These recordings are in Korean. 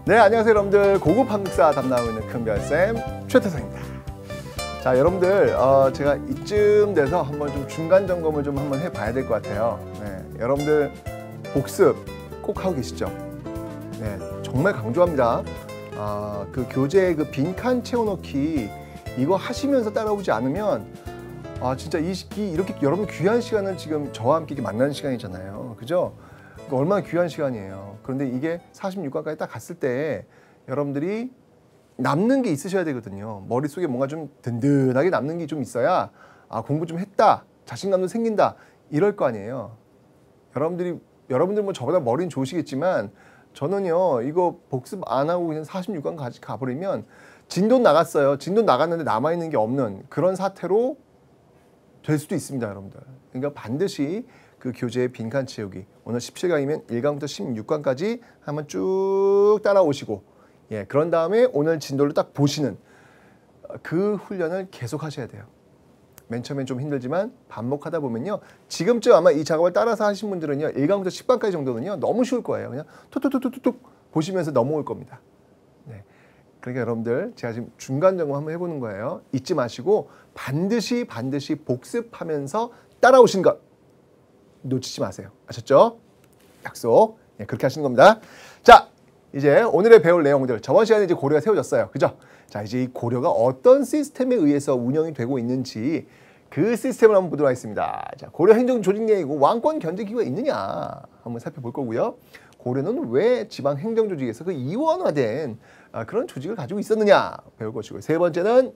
네, 안녕하세요 여러분들. 고급 한국사 담당하고 있는 큰별쌤 최태성입니다. 자, 여러분들 제가 이쯤 돼서 한번 좀 중간 점검을 좀 한번 해봐야 될 것 같아요. 네, 여러분들 복습 꼭 하고 계시죠? 네, 정말 강조합니다. 그 교재 그 빈칸 채워넣기 이거 하시면서 따라오지 않으면 진짜 이렇게 여러분 귀한 시간을 지금 저와 함께 만나는 시간이잖아요. 그죠? 얼마나 귀한 시간이에요. 그런데 이게 46강까지 딱 갔을 때 여러분들이 남는 게 있으셔야 되거든요. 머릿속에 뭔가 좀 든든하게 남는 게 좀 있어야 공부 좀 했다, 자신감도 생긴다, 이럴 거 아니에요. 여러분들 뭐 저보다 머리는 좋으시겠지만 저는요, 이거 복습 안 하고 그냥 46강까지 가버리면 진돈 나갔어요. 진돈 나갔는데 남아있는 게 없는 그런 사태로 될 수도 있습니다, 여러분들. 그러니까 반드시 그 교재의 빈칸 채우기, 오늘 17강이면 1강부터 16강까지 한번 쭉 따라오시고, 그런 다음에 오늘 진도를 딱 보시는 그 훈련을 계속 하셔야 돼요. 맨 처음엔 좀 힘들지만 반복하다 보면요, 지금쯤 아마 이 작업을 따라서 하신 분들은요, 1강부터 10강까지 정도는요 너무 쉬울 거예요. 그냥 툭툭툭툭툭 보시면서 넘어올 겁니다. 네. 그러니까 여러분들, 제가 지금 중간 점검 한번 해보는 거예요. 잊지 마시고 반드시 복습하면서 따라오신 것 놓치지 마세요. 아셨죠? 약속. 그렇게 하시는 겁니다. 자, 이제 오늘의 배울 내용들, 저번 시간에 이제 고려가 세워졌어요. 그죠? 자, 이제 이 고려가 어떤 시스템에 의해서 운영이 되고 있는지 그 시스템을 한번 보도록 하겠습니다. 자, 고려 행정 조직 내에 왕권 견제 기구가 있느냐 한번 살펴볼 거고요. 고려는 왜 지방 행정 조직에서 그 이원화된 그런 조직을 가지고 있었느냐 배울 것이고요. 세 번째는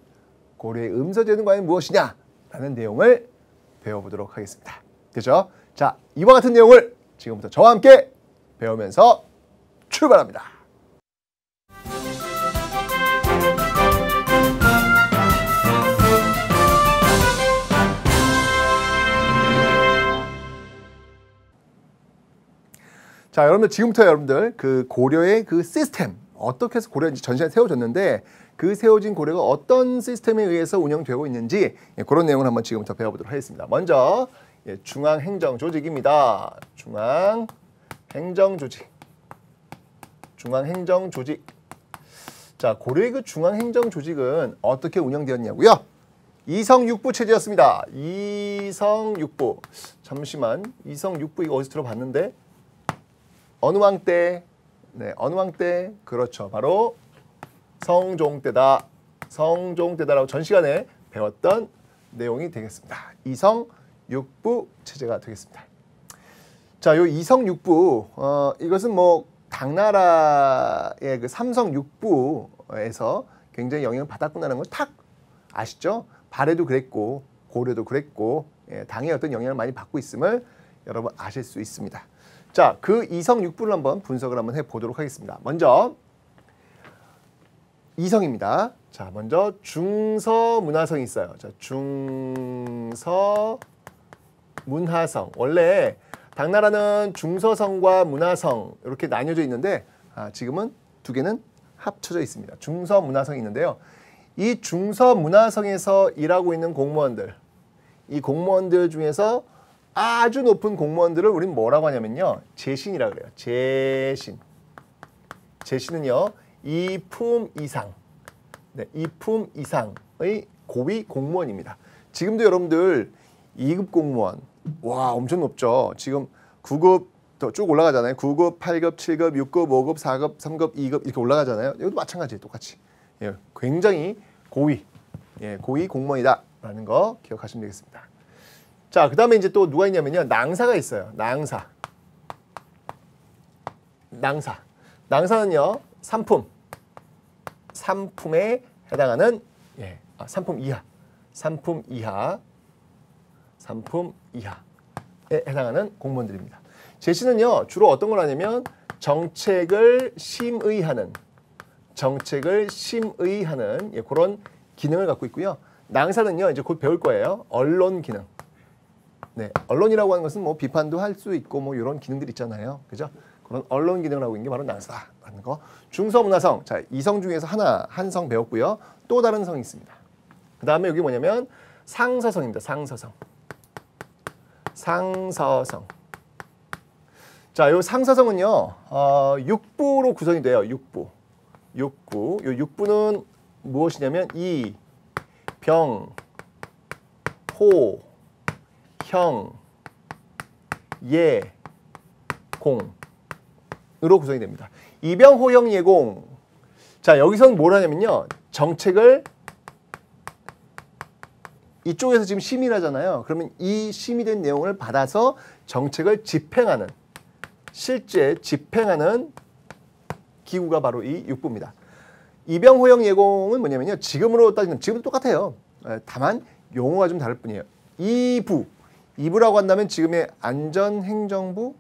고려의 음서제도는 과연 무엇이냐 라는 내용을 배워보도록 하겠습니다. 그죠? 자, 이와 같은 내용을 지금부터 저와 함께 배우면서 출발합니다. 자, 여러분들 지금부터 여러분들 그 고려의 그 시스템 어떻게 해서 고려가 전 시간에 세워졌는데 그 세워진 고려가 어떤 시스템에 의해서 운영되고 있는지 그런 내용을 한번 지금부터 배워보도록 하겠습니다. 먼저 중앙행정조직입니다. 중앙행정조직. 자, 고려의 그 중앙행정조직은 어떻게 운영되었냐고요? 이성육부 체제였습니다. 이성육부. 잠시만, 이성육부 이거 어디서 들어봤는데? 어느 왕 때? 네, 어느 왕 때? 그렇죠. 바로 성종 때다라고 전 시간에 배웠던 내용이 되겠습니다. 이성육부 체제가 되겠습니다. 자, 요 이성육부 이것은 뭐 당나라의 그 삼성육부에서 굉장히 영향을 받았구나라는 걸 탁 아시죠? 발해도 그랬고 고려도 그랬고 당의 어떤 영향을 많이 받고 있음을 여러분 아실 수 있습니다. 자, 그 이성육부를 한번 분석을 한번 해보도록 하겠습니다. 먼저 이성입니다. 자, 먼저 중서문화성이 있어요. 자, 중서문화성. 원래 당나라는 중서성과 문화성 이렇게 나뉘어져 있는데 지금은 두 개는 합쳐져 있습니다. 중서문화성이 있는데요. 이 중서문화성에서 일하고 있는 공무원들, 이 공무원들 중에서 아주 높은 공무원들을 우린 뭐라고 하냐면요, 재신이라고 그래요. 재신은요 2품 이상, 네, 2품 이상의 고위 공무원입니다. 지금도 여러분들 2급 공무원, 와 엄청 높죠. 지금 9급 더 쭉 올라가잖아요. 9급, 8급, 7급, 6급, 5급, 4급, 3급, 2급 이렇게 올라가잖아요. 이것도 마찬가지예요. 똑같이. 굉장히 고위 공무원이다라는 거 기억하시면 되겠습니다. 자, 그 다음에 이제 또 누가 있냐면요, 낭사가 있어요. 낭사는요 3품에 해당하는 3품 이하에 해당하는 공무원들입니다. 재신은요 주로 어떤 걸 하냐면 정책을 심의하는 그런 기능을 갖고 있고요. 낭사는요 이제 곧 배울 거예요. 언론 기능. 네, 언론이라고 하는 것은 뭐 비판도 할 수 있고 뭐 이런 기능들 있잖아요. 그죠? 그런 언론 기능을 하고 있는 게 바로 낭사라는 거. 중서문화성. 자, 이성 중에서 한 성 배웠고요. 또 다른 성이 있습니다. 그 다음에 여기 뭐냐면 상서성입니다. 상서성. 자, 요 상사성은요, 육부로 구성이 돼요. 육부. 육부. 요 육부는 무엇이냐면 이, 병, 호, 형, 예, 공으로 구성이 됩니다. 이병, 호, 형, 예, 공. 자, 여기서는 뭘 하냐면요. 정책을 이쪽에서 지금 심의를 하잖아요. 그러면 이 심의된 내용을 받아서 정책을 집행하는, 실제 집행하는 기구가 바로 이 육부입니다. 이병, 호, 형, 예, 공은 뭐냐면요. 지금으로 따지면 지금도 똑같아요. 다만 용어가 좀 다를 뿐이에요. 이부라고 한다면 지금의 안전행정부,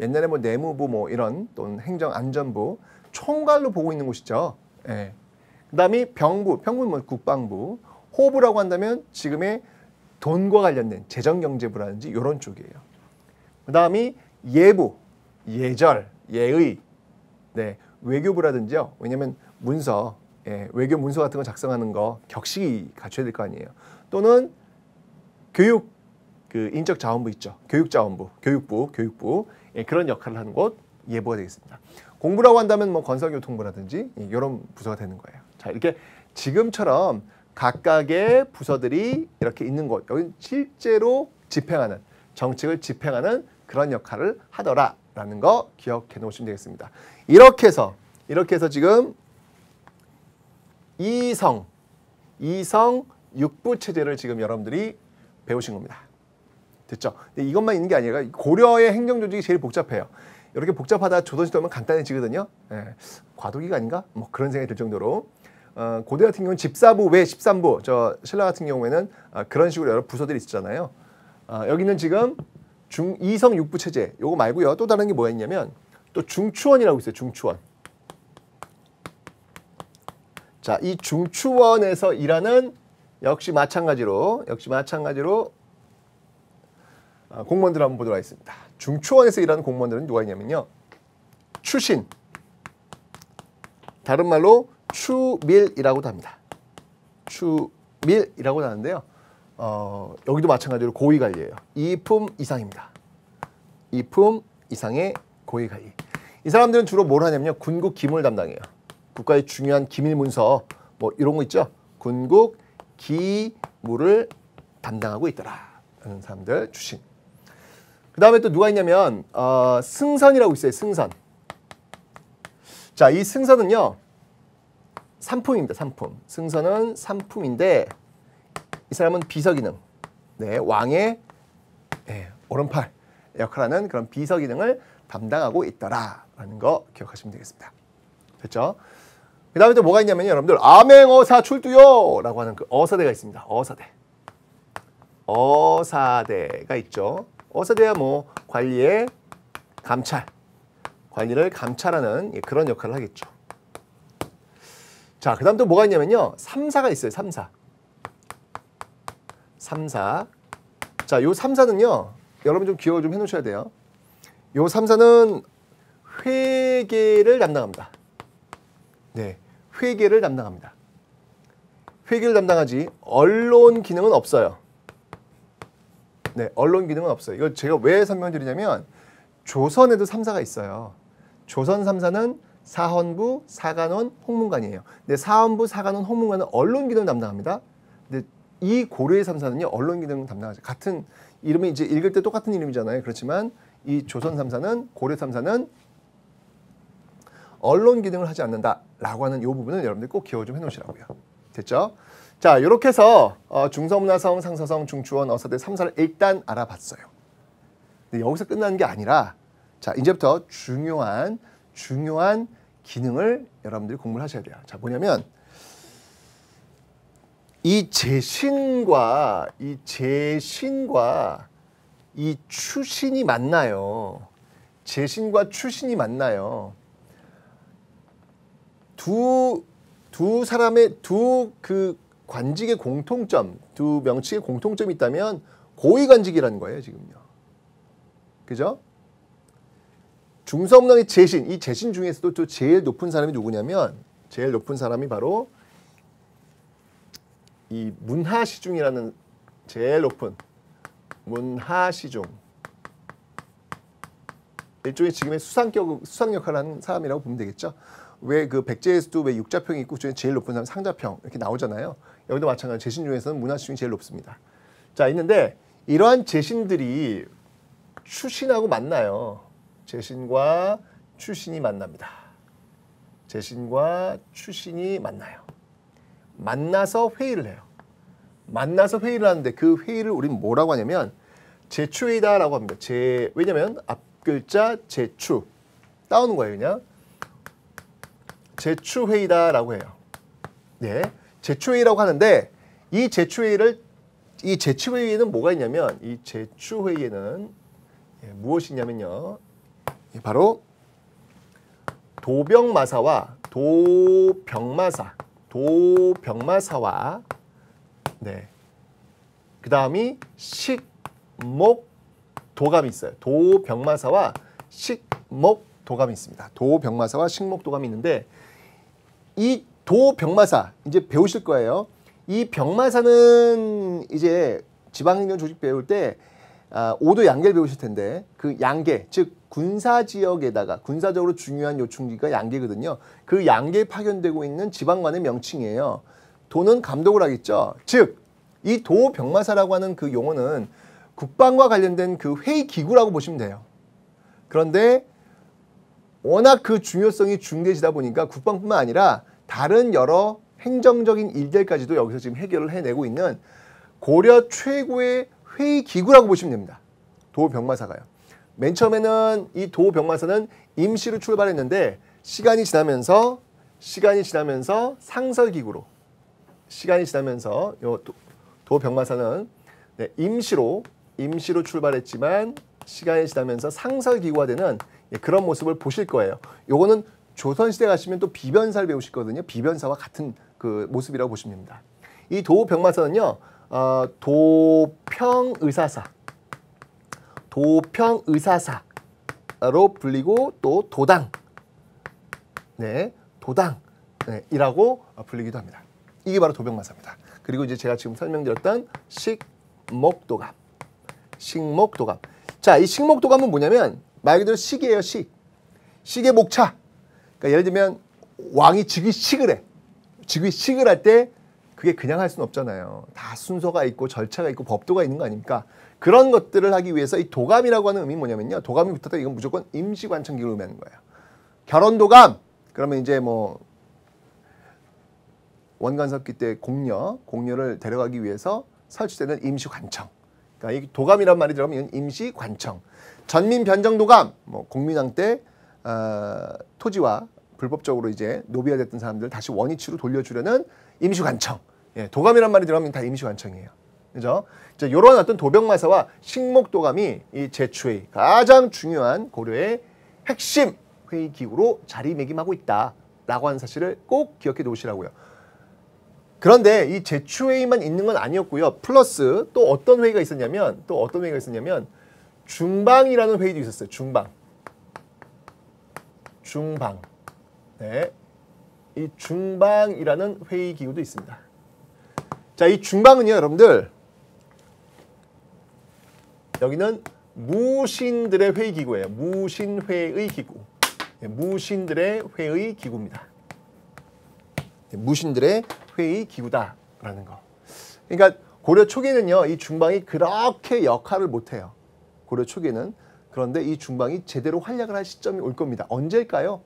옛날에 뭐 내무부 뭐 이런 또는 행정안전부 총괄로 보고 있는 곳이죠. 예. 그다음이 병부는 뭐 국방부, 호부라고 한다면 지금의 돈과 관련된 재정경제부라든지 이런 쪽이에요. 그다음이 예부, 예절, 예의, 네, 외교부라든지요. 왜냐하면 문서, 외교 문서 같은 거 작성하는 거 격식이 갖춰야 될 거 아니에요. 또는 교육, 그 인적자원부 있죠. 교육자원부, 교육부, 그런 역할을 하는 곳 예부가 되겠습니다. 공부라고 한다면 뭐 건설교통부라든지 이런 부서가 되는 거예요. 자, 이렇게 지금처럼 각각의 부서들이 이렇게 있는 곳, 여기 실제로 집행하는, 정책을 집행하는 그런 역할을 하더라라는 거 기억해 놓으시면 되겠습니다. 이렇게 해서 지금 이성 육부 체제를 지금 여러분들이 배우신 겁니다. 됐죠? 근데 이것만 있는 게 아니라 고려의 행정 조직이 제일 복잡해요. 이렇게 복잡하다 조선시대 오면 간단해지거든요. 과도기가 아닌가? 뭐 그런 생각이 들 정도로. 고대 같은 경우는 집사부 외 13부, 저 신라 같은 경우에는 그런 식으로 여러 부서들이 있잖아요. 여기는 지금 이성 육부 체제, 요거 말고요. 또 다른 게 뭐가 있냐면 또 중추원이라고 있어요. 중추원. 자, 이 중추원에서 일하는 역시 마찬가지로 공무원들 한번 보도록 하겠습니다. 중추원에서 일하는 공무원들은 누가 있냐면요. 추신, 다른 말로 추밀이라고도 합니다. 추밀이라고도 하는데요. 여기도 마찬가지로 고위관리예요. 2품 이상입니다. 2품 이상의 고위관리. 이 사람들은 주로 뭘 하냐면요. 군국 기물을 담당해요. 국가의 중요한 기밀 문서 뭐 이런 거 있죠. 군국 기물을 담당하고 있더라 라는 사람들 추신. 그 다음에 또 누가 있냐면 승선이라고 있어요. 승선. 자, 이 승선은요. 3품입니다. 3품. 승선은 3품인데 이 사람은 비서기능. 네, 왕의 오른팔 역할하는 그런 비서기능을 담당하고 있더라라는 거 기억하시면 되겠습니다. 됐죠? 그 다음에 또 뭐가 있냐면 여러분들 암행어사 출두요 라고 하는 그 어사대가 있습니다. 어사대가 있죠. 어사대야 뭐 관리의 감찰, 관리를 감찰하는 그런 역할을 하겠죠. 자, 그 다음 또 뭐가 있냐면요. 3사가 있어요. 3사. 자, 요 3사는요. 여러분 좀 기억을 좀 해놓으셔야 돼요. 요 3사는 회계를 담당합니다. 네, 회계를 담당합니다. 회계를 담당하지 언론 기능은 없어요. 네, 언론 기능은 없어요. 이거 제가 왜 설명드리냐면 조선에도 3사가 있어요. 조선 3사는 사헌부, 사간원, 홍문관이에요. 근데 사헌부, 사간원, 홍문관은 언론 기능을 담당합니다. 근데 이 고려의 3사는요. 언론 기능을 담당하죠. 같은 이름이 이제 읽을 때 똑같은 이름이잖아요. 그렇지만 이 조선 3사는 고려 3사는 언론 기능을 하지 않는다라고 하는 이 부분은 여러분들 꼭 기억 좀 해놓으시라고요. 됐죠? 자, 이렇게 해서 중서문화성, 상서성, 중추원, 어사대 3사를 일단 알아봤어요. 근데 여기서 끝나는 게 아니라 자, 이제부터 중요한 기능을 여러분들이 공부를 하셔야 돼요. 자, 뭐냐면 이 재신과 이 추신이 만나요. 재신과 추신이 만나요. 두 사람의 그 관직의 공통점, 두 명칭의 공통점이 있다면 고위관직이라는 거예요, 지금요. 그죠? 중서문왕의 재신, 이 재신 중에서도 또 제일 높은 사람이 누구냐면 제일 높은 사람이 바로 이 문하시중이라는 제일 높은 문하시중. 일종의 지금의 수상 역할을 하는 사람이라고 보면 되겠죠. 왜 그 백제에서도 왜 육자평이 있고 그중에 제일 높은 사람 상자평 이렇게 나오잖아요. 여기도 마찬가지로 재신 중에서는 문화수중이 제일 높습니다. 자, 있는데 이러한 재신들이 추신하고 만나요. 재신과 추신이 만납니다. 재신과 추신이 만나요. 만나서 회의를 해요. 만나서 회의를 하는데 그 회의를 우리는 뭐라고 하냐면 제추회의다라고 합니다. 왜냐면 앞 글자 제추 따오는 거예요. 그냥 제추회의다라고 해요. 네, 제추회의라고 하는데 이 제추회의에는 뭐가 있냐면 이 제추회의에는 무엇이냐면요. 바로 도병마사와 네, 그 다음이 식목도감이 있어요. 도병마사와 식목도감이 있습니다. 도병마사와 식목도감이 있는데 이 도병마사 이제 배우실 거예요. 이 병마사는 이제 지방행정 조직 배울 때 5도 양계를 배우실 텐데 그 양계 즉 군사지역에다가 군사적으로 중요한 요충지가 양계거든요. 그 양계에 파견되고 있는 지방관의 명칭이에요. 도는 감독을 하겠죠. 즉 이 도병마사라고 하는 그 용어는 국방과 관련된 그 회의 기구라고 보시면 돼요. 그런데 워낙 그 중요성이 중대해지다 보니까 국방뿐만 아니라 다른 여러 행정적인 일들까지도 여기서 지금 해결을 해내고 있는 고려 최고의 회의 기구라고 보시면 됩니다. 도병마사가요. 맨 처음에는 이 도병마사는 임시로 출발했는데 시간이 지나면서 상설기구로 시간이 지나면서 요 도병마사는 네, 임시로 출발했지만 시간이 지나면서 상설기구가 되는 그런 모습을 보실 거예요. 요거는 조선시대 가시면 또 비변사를 배우시거든요. 비변사와 같은 그 모습이라고 보시면 됩니다. 이 도병마사는요. 도평의사사로 불리고 또 도당, 도당이라고 불리기도 합니다. 이게 바로 도병마사입니다. 그리고 이제 제가 지금 설명드렸던 식목도감. 자, 이 식목도감은 뭐냐면 말 그대로 식이에요, 식. 식의 목차. 그러니까 예를 들면 왕이 즉위식을 해. 즉위식을 할 때 그게 그냥 할 수는 없잖아요. 다 순서가 있고 절차가 있고 법도가 있는 거 아닙니까? 그런 것들을 하기 위해서 이 도감이라고 하는 의미는 뭐냐면요. 도감이 붙었다 이건 무조건 임시관청기를 의미하는 거예요. 결혼도감 그러면 이제 뭐 원관섭기 때 공녀를 데려가기 위해서 설치되는 임시관청. 그러니까 이 도감이란 말이 들어가면 임시관청. 전민변정도감 뭐 공민왕 때 토지와 불법적으로 이제 노비화됐던 사람들 다시 원위치로 돌려주려는 임시관청. 예, 도감이란 말이 들어가면 다 임시관청이에요. 그죠? 자, 요런 어떤 도병마사와 식목도감이 이 제추회의 가장 중요한 고려의 핵심 회의 기구로 자리매김하고 있다라고 하는 사실을 꼭 기억해 놓으시라고요. 그런데 이 제추회의만 있는 건 아니었고요. 플러스 또 어떤 회의가 있었냐면 중방이라는 회의도 있었어요. 중방. 네. 이 중방이라는 회의 기구도 있습니다. 자, 이 중방은요, 여러분들 여기는 무신들의 회의 기구예요. 무신회의 기구. 네, 무신들의 회의 기구입니다. 네, 무신들의 회의 기구다라는 거. 그러니까 고려 초기에는요, 이 중방이 그렇게 역할을 못해요. 고려 초기에는. 그런데 이 중방이 제대로 활약을 할 시점이 올 겁니다. 언제일까요?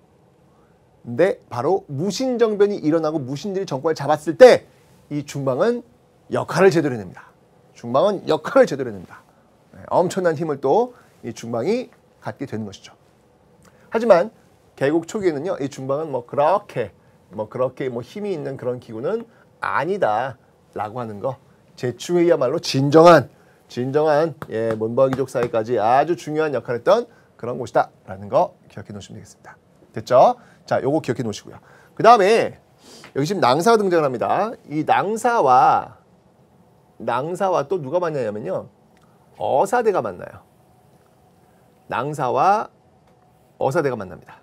근데 바로 무신정변이 일어나고 무신들이 정권을 잡았을 때 이 중방은 역할을 제대로 해냅니다. 네, 엄청난 힘을 또 이 중방이 갖게 되는 것이죠. 하지만 개국 초기에는요, 이 중방은 그렇게 힘이 있는 그런 기구는 아니다라고 하는 거. 제추회의야말로 진정한 문벌귀족 사회까지 아주 중요한 역할을 했던 그런 곳이다라는 거 기억해 놓으시면 되겠습니다. 됐죠? 자, 요거 기억해 놓으시고요. 그 다음에 여기 지금 낭사가 등장을 합니다. 이 낭사와 또 누가 만나냐면요. 어사대가 만나요. 낭사와 어사대가 만납니다.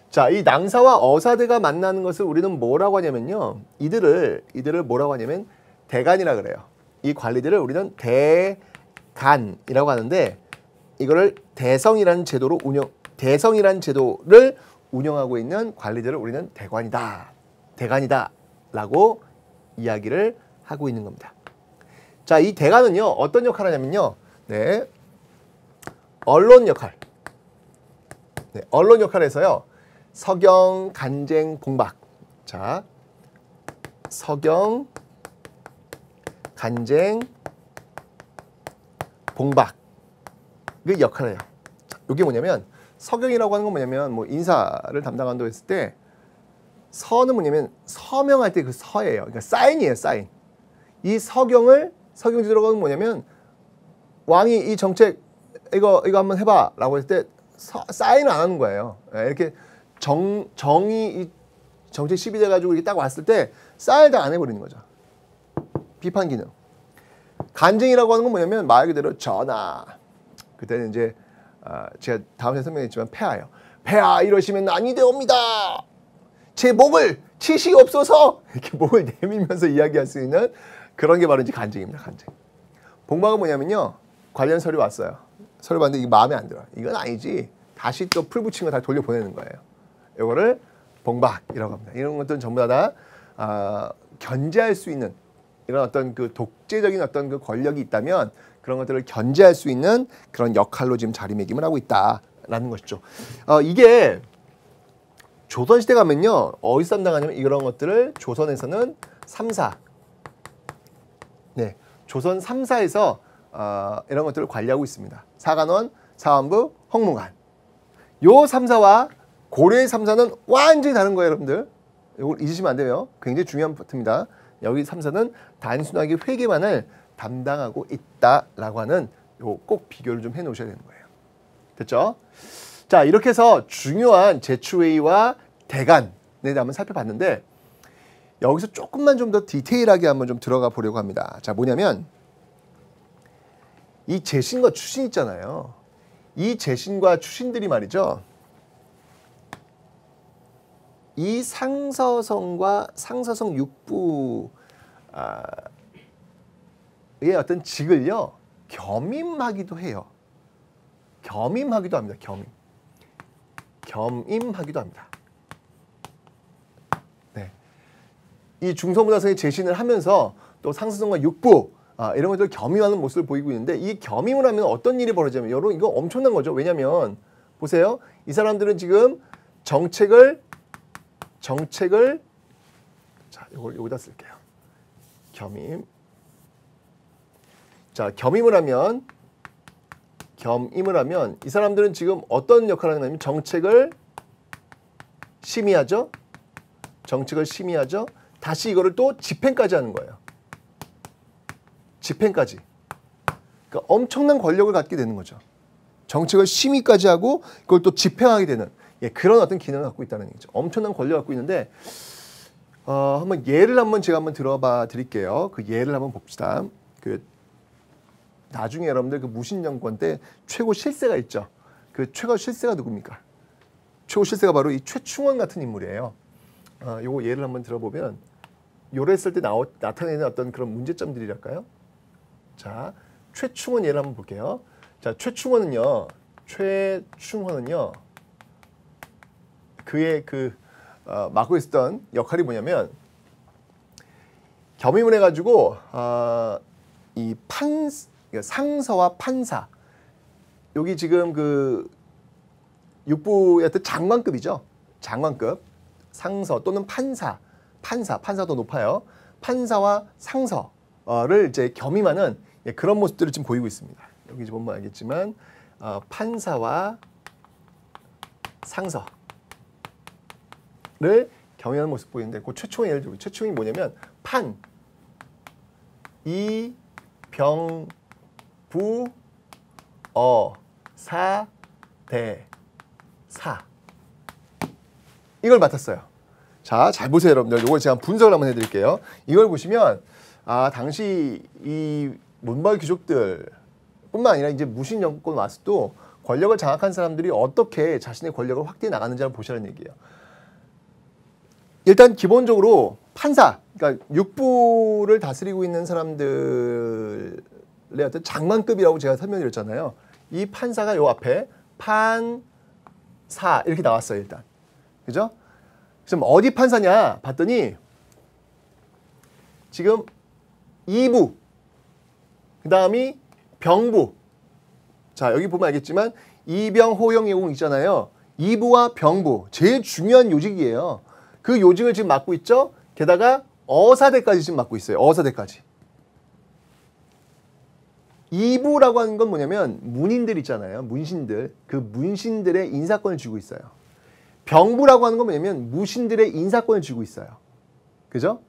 자, 이 낭사와 어사대가 만나는 것을 우리는 뭐라고 하냐면요. 이들을 뭐라고 하냐면 대간이라 그래요. 이 관리들을 우리는 대간이라고 하는데 이거를 대성이라는 제도를 운영하고 있는 관리들을 우리는 대간이다라고 이야기를 하고 있는 겁니다. 자, 이 대간은요 어떤 역할을 하냐면요, 네, 언론 역할. 네, 언론 역할에서요 서경, 간쟁, 봉박. 자, 서경, 간쟁, 봉박 그 역할을 해요. 자, 이게 뭐냐면 서경이라고 하는 건 뭐냐면 뭐 인사를 담당한다고 했을 때 서는 뭐냐면 서명할 때 그 서예요. 그러니까 사인이에요, 사인. 이 서경을 서경 제도라고 하는 건 뭐냐면 왕이 이 정책 이거 한번 해봐라고 했을 때 사인을 안 하는 거예요. 이렇게 정이 이 정책 시비 돼가지고 이렇게 딱 왔을 때 사인을 다 안 해버리는 거죠. 비판 기능. 간증이라고 하는 건 뭐냐면 말 그대로 전하. 그때는 이제 제가 다음 시간에 설명했지만 폐하예요. 폐하 이러시면 난이 되옵니다. 제 목을 치시옵소서. 이렇게 목을 내밀면서 이야기할 수 있는 그런 게 바로 이제 간증입니다. 간증. 봉박은 뭐냐면요, 관련 서류 왔어요. 서류 봤는데 이게 마음에 안 들어. 이건 아니지. 다시 또 풀 붙인 거 다 돌려보내는 거예요. 이거를 봉박이라고 합니다. 이런 것들은 전부 다 견제할 수 있는 이런 어떤 그 독재적인 어떤 그 권력이 있다면 그런 것들을 견제할 수 있는 그런 역할로 지금 자리매김을 하고 있다라는 것이죠. 이게 조선시대 가면요 어디서 담당하냐면 이런 것들을 조선에서는 3사, 네, 조선 3사에서 이런 것들을 관리하고 있습니다. 사관원, 사원부, 홍문관. 요 3사와 고려의 3사는 완전히 다른 거예요, 여러분들. 이걸 잊으시면 안 돼요. 굉장히 중요한 파트입니다. 여기 3사는 단순하게 회계만을 담당하고 있다라고 하는 요 꼭 비교를 좀 해놓으셔야 되는 거예요. 됐죠? 자, 이렇게 해서 중요한 제추회의와 대간에 대해 한번 살펴봤는데 여기서 조금만 좀 더 디테일하게 한번 좀 들어가 보려고 합니다. 자, 뭐냐면 이 재신과 추신 있잖아요. 이 재신과 추신들이 말이죠. 이 상서성과 상서성 육부의 어떤 직을요 겸임하기도 해요. 겸임하기도 합니다. 겸임하기도 합니다. 네. 이 중서문화성의 재신을 하면서 또 상서성과 육부 이런 것들 겸임하는 모습을 보이고 있는데 이 겸임을 하면 어떤 일이 벌어지냐면 여러분 이거 엄청난 거죠. 왜냐하면 보세요. 이 사람들은 지금 정책을 자, 이걸 여기다 쓸게요. 겸임. 자, 겸임을 하면 이 사람들은 지금 어떤 역할을 하냐면 정책을 심의하죠. 다시 이거를 또 집행까지 하는 거예요. 집행까지. 그러니까 엄청난 권력을 갖게 되는 거죠. 정책을 심의까지 하고 그걸 또 집행하게 되는 그런 어떤 기능을 갖고 있다는 얘기죠. 엄청난 권력을 갖고 있는데 한번 예를 제가 한번 들어봐 드릴게요. 그 예를 한번 봅시다. 그 나중에 여러분들 그 무신 정권 때 최고 실세가 있죠. 그 최고 실세가 누굽니까? 최고 실세가 바로 이 최충원 같은 인물이에요. 요거 예를 한번 들어보면 요랬을 때 나타내는 어떤 그런 문제점들이랄까요? 자, 최충원 예를 한번 볼게요. 자, 최충원은요. 그의 맡고 있었던 역할이 뭐냐면 겸임을 해가지고 이 상서와 판사 여기 지금 그 육부였던 장관급이죠. 장관급 상서 또는 판사도 높아요. 판사와 상서를 이제 겸임하는 그런 모습들을 지금 보이고 있습니다. 여기 보면 알겠지만 판사와 상서를 겸임하는 모습 보이는데 그 최초의 예를 들고 최초이 뭐냐면 판, 이, 병, 부, 사, 대, 사 이걸 맡았어요. 자, 잘 보세요, 여러분들. 이걸 제가 분석을 한번 해드릴게요. 이걸 보시면 당시 이 문벌 귀족들 뿐만 아니라 이제 무신 정권 왔을 때 권력을 장악한 사람들이 어떻게 자신의 권력을 확대해 나가는지 한번 보시라는 얘기예요. 일단 기본적으로 판사, 그러니까 육부를 다스리고 있는 사람들의 어떤 장관급이라고 제가 설명드렸잖아요. 이 판사가 요 앞에 판사 이렇게 나왔어요, 일단. 그죠? 지금 어디 판사냐 봤더니 지금 2부, 그 다음이 병부. 자, 여기 보면 알겠지만 이병, 호영, 예공 있잖아요. 2부와 병부, 제일 중요한 요직이에요. 그 요직을 지금 맡고 있죠. 게다가 어사대까지 지금 맡고 있어요. 어사대까지. 2부라고 하는 건 뭐냐면 문인들 있잖아요. 문신들. 그 문신들의 인사권을 쥐고 있어요. 병부라고 하는 건 뭐냐면 무신들의 인사권을 쥐고 있어요. 그죠?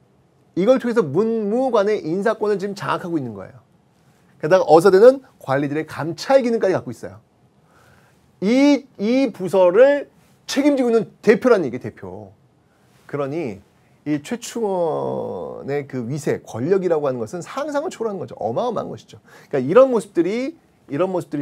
이걸 통해서 문무관의 인사권을 지금 장악하고 있는 거예요. 게다가 어사대는 관리들의 감찰 기능까지 갖고 있어요. 이 부서를 책임지고 있는 대표라는 얘기예요, 대표. 그러니 이 최충원의 그 위세, 권력이라고 하는 것은 상상을 초월하는 거죠. 어마어마한 것이죠. 그러니까 이런 모습들이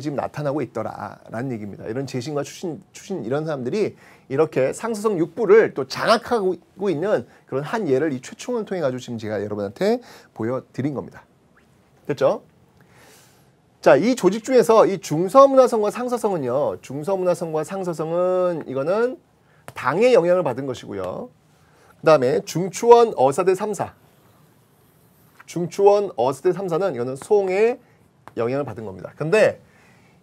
지금 나타나고 있더라라는 얘기입니다. 이런 재신과 추신 이런 사람들이 이렇게 상서성 6부를 또 장악하고 있는 그런 한 예를 이 최충원을 통해 가지고 지금 제가 여러분한테 보여드린 겁니다. 됐죠? 자, 이 조직 중에서 이 중서문화성과 상서성은요. 중서문화성과 상서성은 이거는 당의 영향을 받은 것이고요. 그 다음에 중추원 어사대 3사. 중추원 어사대 3사는 이거는 송의 영향을 받은 겁니다. 근데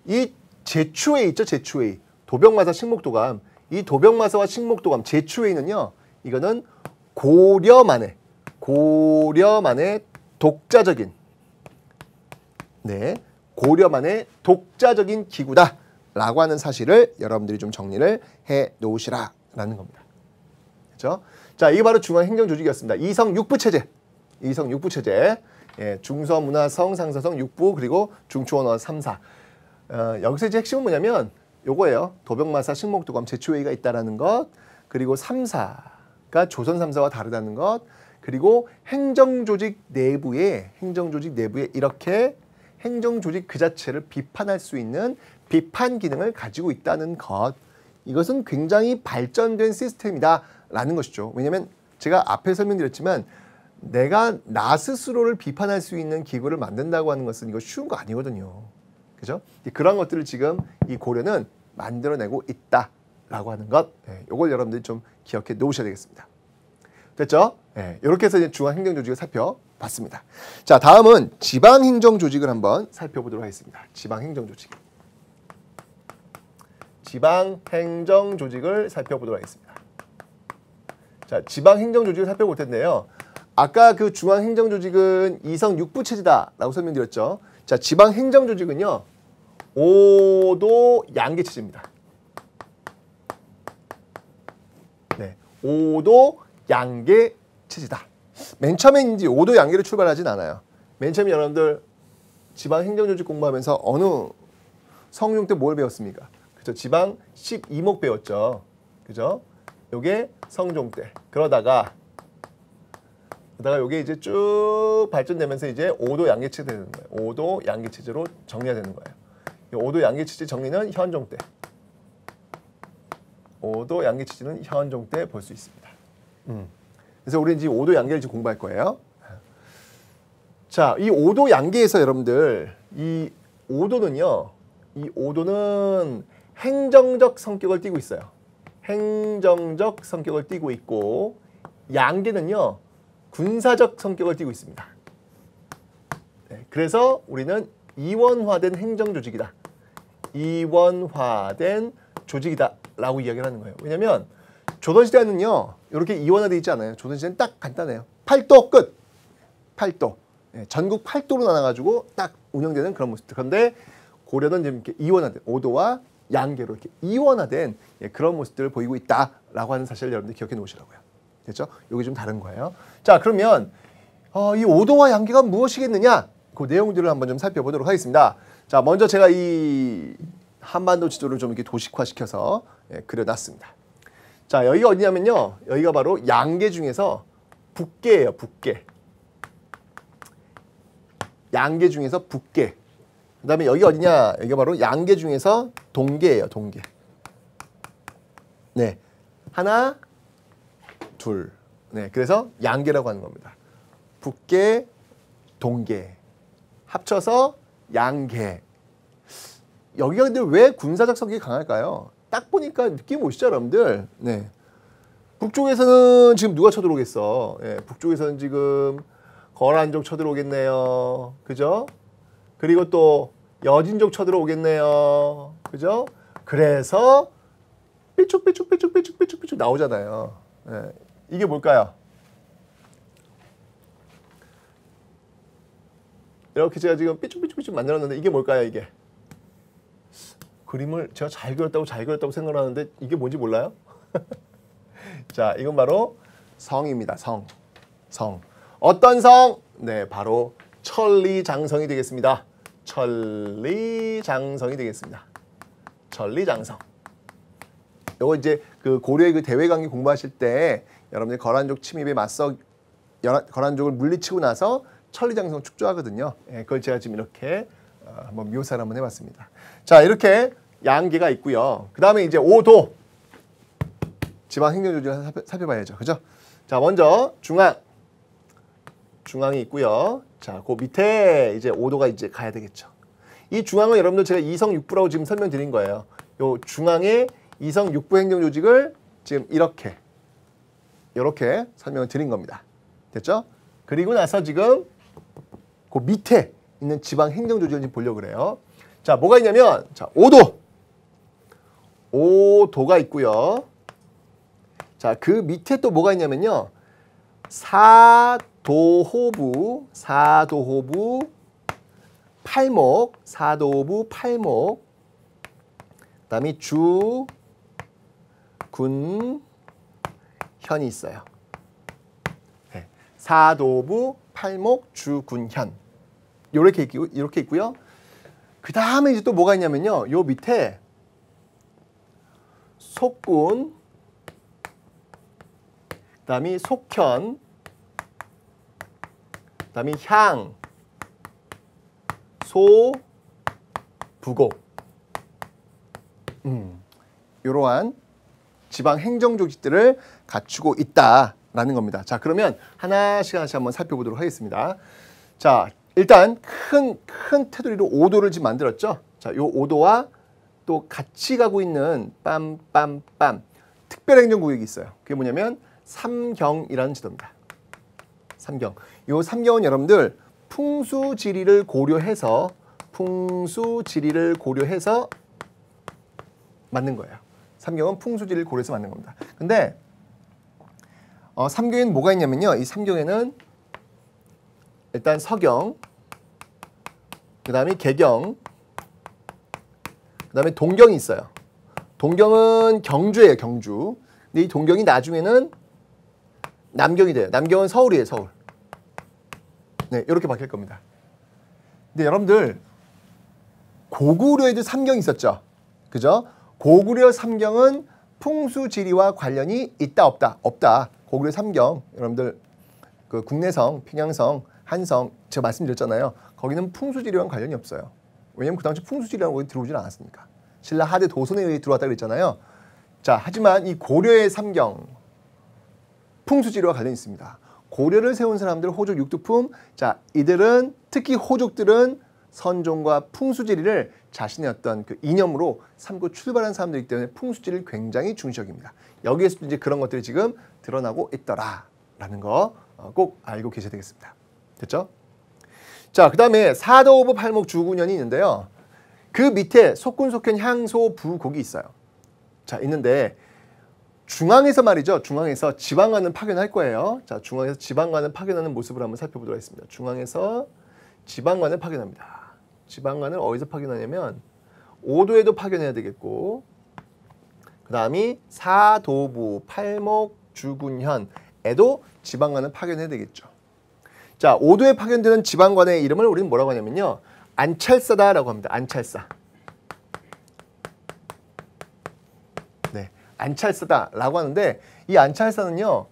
이 제추회 있죠? 제추회. 도병마사 식목도감. 이 도병마사와 식목도감 제추회는요. 이거는 고려만의 독자적인 고려만의 독자적인 기구다라고 하는 사실을 여러분들이 좀 정리를 해 놓으시라라는 겁니다. 그렇죠? 자, 이게 바로 중앙행정조직이었습니다. 이성 6부 체제. 이성 6부 체제. 예, 중서문화성, 상서성 6부 그리고 중추원어 3사. 여기서 이제 핵심은 뭐냐면 요거예요. 도병마사, 식목도감, 제추회의가 있다라는 것. 그리고 3사가 조선 3사와 다르다는 것. 그리고 행정조직 내부에 이렇게 행정조직 그 자체를 비판할 수 있는 비판 기능을 가지고 있다는 것. 이것은 굉장히 발전된 시스템이다라는 것이죠. 왜냐하면 제가 앞에 설명드렸지만 내가 나 스스로를 비판할 수 있는 기구를 만든다고 하는 것은 이거 쉬운 거 아니거든요. 그죠? 그런 것들을 지금 이 고려는 만들어내고 있다라고 하는 것. 이걸 여러분들이 좀 기억해 놓으셔야 되겠습니다. 됐죠? 이렇게 해서 이제 중앙행정조직을 살펴봤습니다. 자, 다음은 지방행정조직을 한번 살펴보도록 하겠습니다. 지방행정조직. 지방행정조직을 살펴보도록 하겠습니다. 자, 지방행정조직을 살펴볼 텐데요. 아까 그 중앙행정조직은 이성 6부 체제다라고 설명드렸죠. 자, 지방행정조직은요. 5도 양계체제입니다. 네, 5도 양계체제다. 맨 처음에 이제 5도 양계로 출발하진 않아요. 맨 처음에 여러분들 지방행정조직 공부하면서 어느 성용 때 뭘 배웠습니까? 그죠? 지방 12목 배웠죠. 그죠? 요게 성종 때. 그러다가 요게 이제 쭉 발전되면서 이제 5도 양계체제 되는 거예요. 5도 양계체제로 정리가 되는 거예요. 이 5도 양계체제 정리는 현종 때. 5도 양계체제는 현종 때 볼 수 있습니다. 그래서 우리는 이제 5도 양계를 지금 공부할 거예요. 자, 이 5도 양계에서 여러분들 이 5도는 행정적 성격을 띠고 있어요. 행정적 성격을 띠고 있고 양계는요. 군사적 성격을 띠고 있습니다. 네, 그래서 우리는 이원화된 행정조직이다. 이원화된 조직이다 라고 이야기를 하는 거예요. 왜냐하면 조선시대는요. 이렇게 이원화되어 있지 않아요. 조선시대는 딱 간단해요. 8도 끝. 8도. 네, 전국 8도로 나눠가지고 딱 운영되는 그런 모습들. 그런데 고려는 이렇게 이원화된 5도와 양계로 이렇게 이원화된 그런 모습들을 보이고 있다라고 하는 사실을 여러분들 기억해 놓으시라고요. 됐죠? 이게 좀 다른 거예요. 자, 그러면 이 5도와 양계가 무엇이겠느냐? 그 내용들을 한번 좀 살펴보도록 하겠습니다. 자, 먼저 제가 이 한반도 지도를 좀 이렇게 도식화시켜서 그려놨습니다. 자, 여기가 어디냐면요. 여기가 바로 양계 중에서 북계예요. 북계. 양계 중에서 북계. 그 다음에 여기 어디냐? 여기가 바로 양계 중에서 동계예요. 동계. 네, 하나, 둘. 네, 그래서 양계라고 하는 겁니다. 북계, 동계 합쳐서 양계. 여기가 근데 왜 군사적 성격이 강할까요? 딱 보니까 느낌 오시죠, 여러분들? 네. 북쪽에서는 지금 누가 쳐들어오겠어? 예, 북쪽에서는 지금 거란족 쳐들어오겠네요. 그죠? 그리고 또 여진족 쳐들어오겠네요. 그죠? 그래서 삐쭉삐쭉 나오잖아요. 예, 이게 뭘까요? 이렇게 제가 지금 삐쭉삐쭉 만들었는데 이게 뭘까요, 이게? 그림을 제가 잘 그렸다고 생각하는데 이게 뭔지 몰라요? 자, 이건 바로 성입니다. 성. 어떤 성? 네, 바로 천리장성이 되겠습니다. 천리장성이 되겠습니다. 천리장성. 요거 이제 그 고려의 그 대외관계 공부하실 때 여러분들 거란족 침입에 맞서 거란족을 물리치고 나서 천리장성 축조하거든요. 예, 그걸 제가 지금 이렇게 한번 묘사를 한번 해봤습니다. 자, 이렇게 양계가 있고요. 그 다음에 이제 5도. 지방행정조직을 살펴봐야죠. 그죠? 자, 먼저 중앙이 있고요. 자, 그 밑에 이제 5도가 이제 가야 되겠죠. 이 중앙은 여러분들 제가 이성육부라고 지금 설명드린 거예요. 요 중앙의 이성육부 행정조직을 지금 이렇게 설명을 드린 겁니다. 됐죠? 그리고 나서 지금 그 밑에 있는 지방행정조직을 지금 보려고 그래요. 자, 뭐가 있냐면, 자, 5도가 있고요. 자, 그 밑에 또 뭐가 있냐면요. 사도호부, 팔목, 그다음에 주, 군, 현이 있어요. 네. 사도부, 팔목, 주, 군, 현. 이렇게 있고요. 그 다음에 이제 또 뭐가 있냐면요. 요 밑에 속군, 그다음에 속현, 그다음에 향, 소, 부곡. 이러한 지방 행정 조직들을 갖추고 있다라는 겁니다. 자, 그러면 하나씩 한번 살펴보도록 하겠습니다. 자, 일단 큰 테두리로 5도를 지금 만들었죠. 자, 요 5도와 또 같이 가고 있는 빰빰빰 특별행정구역이 있어요. 그게 뭐냐면 삼경이라는 지도입니다. 삼경. 요 삼경은 여러분들 풍수지리를 고려해서 만든 거예요. 삼경은 풍수지리를 고려해서 만든 겁니다. 근데 삼경에는 뭐가 있냐면요. 이 삼경에는 일단 서경, 그 다음에 개경, 그 다음에 동경이 있어요. 동경은 경주예요, 경주. 근데 이 동경이 나중에는 남경이 돼요. 남경은 서울이에요, 서울. 네, 이렇게 바뀔 겁니다. 근데 여러분들 고구려에도 삼경이 있었죠. 그죠? 고구려 삼경은 풍수지리와 관련이 있다, 없다? 없다. 고구려 삼경, 여러분들 그 국내성, 평양성, 한성 제가 말씀드렸잖아요. 거기는 풍수지리와는 관련이 없어요. 왜냐면 그 당시 풍수지리라는 곳에 들어오질 않았으니까. 신라 하대 도선에 의해 들어왔다고 그랬잖아요. 자, 하지만 이 고려의 삼경 풍수지리와 관련이 있습니다. 고려를 세운 사람들 호족 육두품. 자, 이들은 특히 호족들은 선종과 풍수지리를 자신의 어떤 그 이념으로 삼고 출발한 사람들이기 때문에 풍수지리를 굉장히 중시 여깁니다. 여기에서도 이제 그런 것들이 지금 드러나고 있더라라는 거 꼭 알고 계셔야 되겠습니다. 됐죠? 자, 그 다음에 사도호부 팔목 주군현이 있는데요. 그 밑에 속군, 속현, 향소, 부곡이 있어요. 자, 있는데 중앙에서 말이죠. 중앙에서 지방관을 파견할 거예요. 자, 중앙에서 지방관을 파견하는 모습을 한번 살펴보도록 하겠습니다. 중앙에서 지방관을 파견합니다. 지방관을 어디서 파견하냐면 5도에도 파견해야 되겠고, 그 다음이 사도부, 팔목, 주군현에도 지방관을 파견해야 되겠죠. 자, 5도에 파견되는 지방관의 이름을 우리는 뭐라고 하냐면요. 안찰사다라고 합니다. 안찰사. 네, 안찰사다라고 하는데 이 안찰사는요.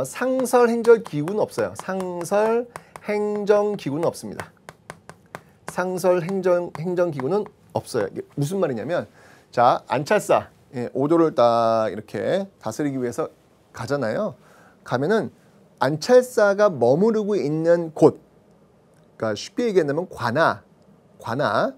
상설행정기구는 없어요. 상설행정기구는 없습니다. 상설행정기구는 없어요. 이게 무슨 말이냐면, 자, 안찰사 5도를 딱 이렇게 다스리기 위해서 가잖아요. 가면은 안찰사가 머무르고 있는 곳, 그러니까 쉽게 얘기한다면 관하 관아,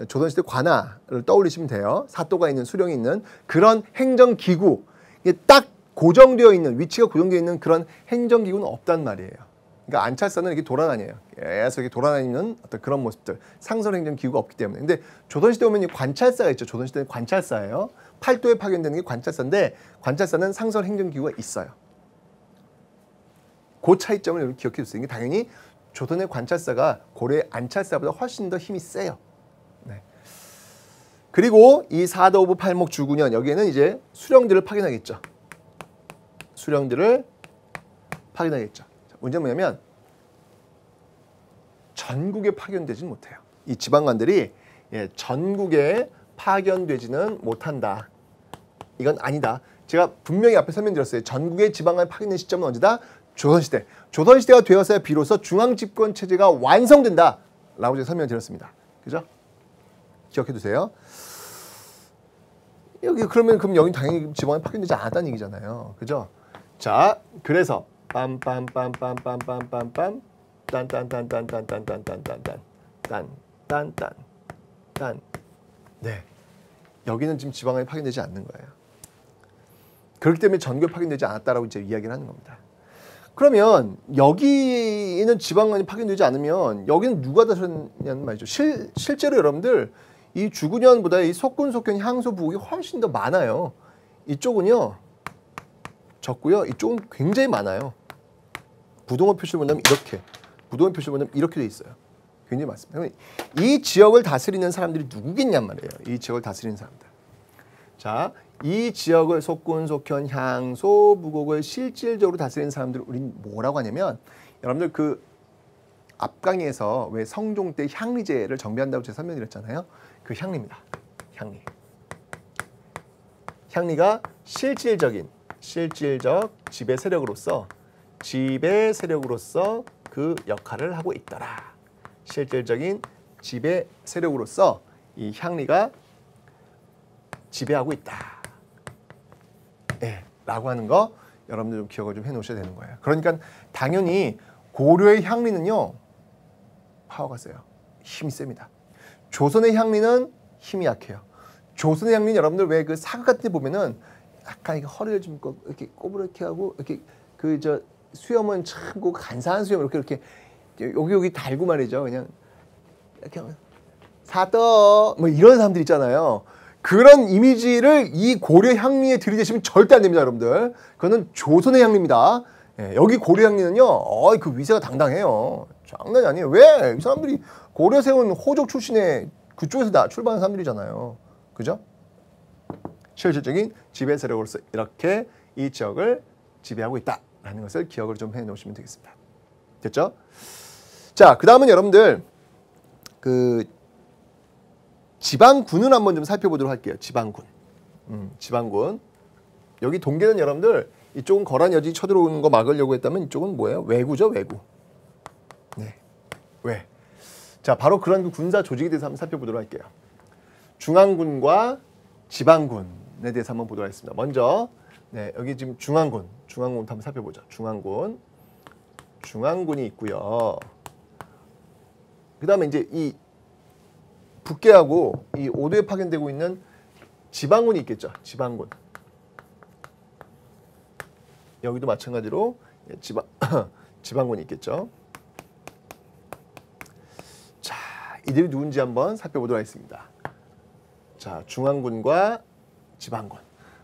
조선시대 관아를 떠올리시면 돼요. 사또가 있는, 수령이 있는 그런 행정기구, 이게 딱 고정되어 있는, 위치가 고정되어 있는 그런 행정기구는 없단 말이에요. 그러니까 안찰사는 이렇게 돌아다녀요. 계속 이렇게 돌아다니는 어떤 그런 모습들, 상설행정기구가 없기 때문에. 근데 조선시대 오면 관찰사가 있죠. 조선시대는 관찰사예요. 팔도에 파견되는 게 관찰사인데, 관찰사는 상설행정기구가 있어요. 그 차이점을 기억해 주세요. 이게 당연히 조선의 관찰사가 고려의 안찰사보다 훨씬 더 힘이 세요. 네. 그리고 이 사도부 팔목 주군현, 여기에는 이제 수령들을 파견하겠죠. 수령들을 파견하겠죠. 문제는 뭐냐면 전국에 파견되지는 못해요. 이 지방관들이 전국에 파견되지는 못한다. 이건 아니다. 제가 분명히 앞에 설명드렸어요. 전국에 지방관이 파견된 시점은 언제다? 조선시대. 조선시대가 되어서야 비로소 중앙집권체제가 완성된다. 라고 제가 설명드렸습니다. 그죠? 기억해두세요. 그럼 여기 당연히 지방관이 파견되지 않았다는 얘기잖아요. 그죠? 자, 그래서 빰빰빰빰빰빰빰빰 딴딴딴딴딴딴딴딴딴딴딴 네, 여기는 지금 지방관이 파견되지 않는 거예요. 그렇기 때문에 전국에 파견되지 않았다라고 이제 이야기를 하는 겁니다. 그러면 여기는 지방관이 파견되지 않으면 여기는 누가 다스렸냐는 말이죠. 실제로 여러분들 이 주군현보다 이 속군, 속현, 향소, 부국이 훨씬 더 많아요. 이쪽은요 적고요. 이쪽은 굉장히 많아요. 부동호 표시를 본다면 이렇게, 부동호 표시를 본다면 이렇게 돼 있어요. 굉장히 많습니다. 이 지역을 다스리는 사람들이 누구겠냔 말이에요. 이 지역을 다스리는 사람들. 자, 이 지역을 속군, 속현, 향소, 부국을 실질적으로 다스리는 사람들을 우린 뭐라고 하냐면, 여러분들 그 앞강의에서 왜 성종 때 향리제를 정비한다고 제가 설명드렸잖아요. 그 향리입니다. 향리. 향리가 실질적 지배 세력으로서 그 역할을 하고 있더라. 실질적인 지배 세력으로서 이 향리가 지배하고 있다. 라고 하는 거 여러분들 좀 기억을 좀 해놓으셔야 되는 거예요. 그러니까 당연히 고려의 향리는요 파워가 세요. 힘이 셉니다. 조선의 향리는 힘이 약해요. 조선의 향리는 여러분들 왜 그 사극 같은 데 보면은 약간 이렇게 허리를 좀 이렇게 꼬부렇게 하고 이렇게 그 수염은 참 간사한 수염 이렇게 여기 달고 말이죠. 그냥 이렇게 하면 사떠 뭐 이런 사람들 있잖아요. 그런 이미지를 이 고려 향리에 들이대시면 절대 안 됩니다, 여러분들. 그거는 조선의 향리입니다. 여기 고려 향리는요, 그 위세가 당당해요. 장난이 아니에요. 왜? 이 사람들이 고려 세운 호족 출신의 그쪽에서 출발한 사람들이잖아요. 그죠? 실질적인 지배 세력으로서 이렇게 이 지역을 지배하고 있다라는 것을 기억을 좀 해놓으시면 되겠습니다. 됐죠? 자, 그 다음은 여러분들 그 지방군을 한번 좀 살펴보도록 할게요. 지방군. 지방군. 여기 동계는 여러분들 이쪽은 거란 여진이 쳐들어오는 거 막으려고 했다면 이쪽은 뭐예요? 외구죠, 외구. 네, 왜? 자, 바로 그런 그 군사 조직에 대해서 한번 살펴보도록 할게요. 중앙군과 지방군에 대해서 한번 보도록 하겠습니다. 먼저 여기 지금 중앙군부터 한번 살펴보죠. 중앙군이 있고요. 그 다음에 이제 이 북계하고 이 오도에 파견되고 있는 지방군이 있겠죠. 지방군. 여기도 마찬가지로 지방군이 있겠죠. 자, 이들이 누군지 한번 살펴보도록 하겠습니다. 자, 중앙군과 지방군.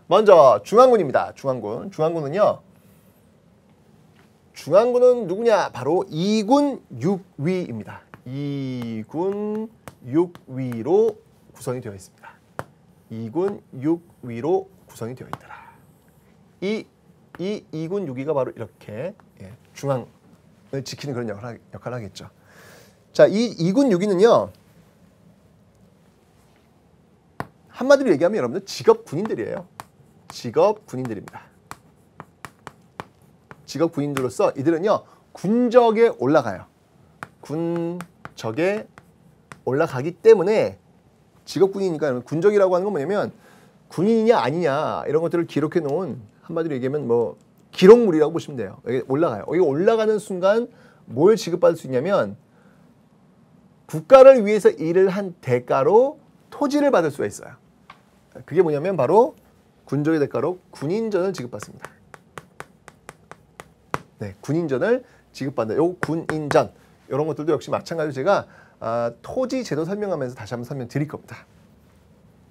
먼저 중앙군입니다. 중앙군은요. 중앙군은 누구냐? 바로 2군 6위입니다. 2군 6위로 구성이 되어 있습니다. 2군 6위로 구성이 되어 있더라. 이 2군 6위가 바로 이렇게 중앙을 지키는 그런 역할을 하겠죠. 자, 이 2군 6위는요. 한마디로 얘기하면 여러분들 직업 군인들이에요. 직업 군인들입니다. 직업 군인들로서 이들은요. 군적에 올라가요. 군적에 올라가기 때문에 직업 군인이니까 여러분 군적이라고 하는 건 뭐냐면 군인이냐 아니냐 이런 것들을 기록해 놓은 한마디로 얘기하면 뭐 기록물이라고 보시면 돼요. 여기 올라가요. 여기 올라가는 순간 뭘 지급받을 수 있냐면 국가를 위해서 일을 한 대가로 토지를 받을 수가 있어요. 그게 뭐냐면 바로 군적의 대가로 군인전을 지급받습니다. 네, 군인전을 지급받는 요 군인전 이런 것들도 역시 마찬가지로 제가 토지 제도 설명하면서 다시 한번 설명드릴 겁니다.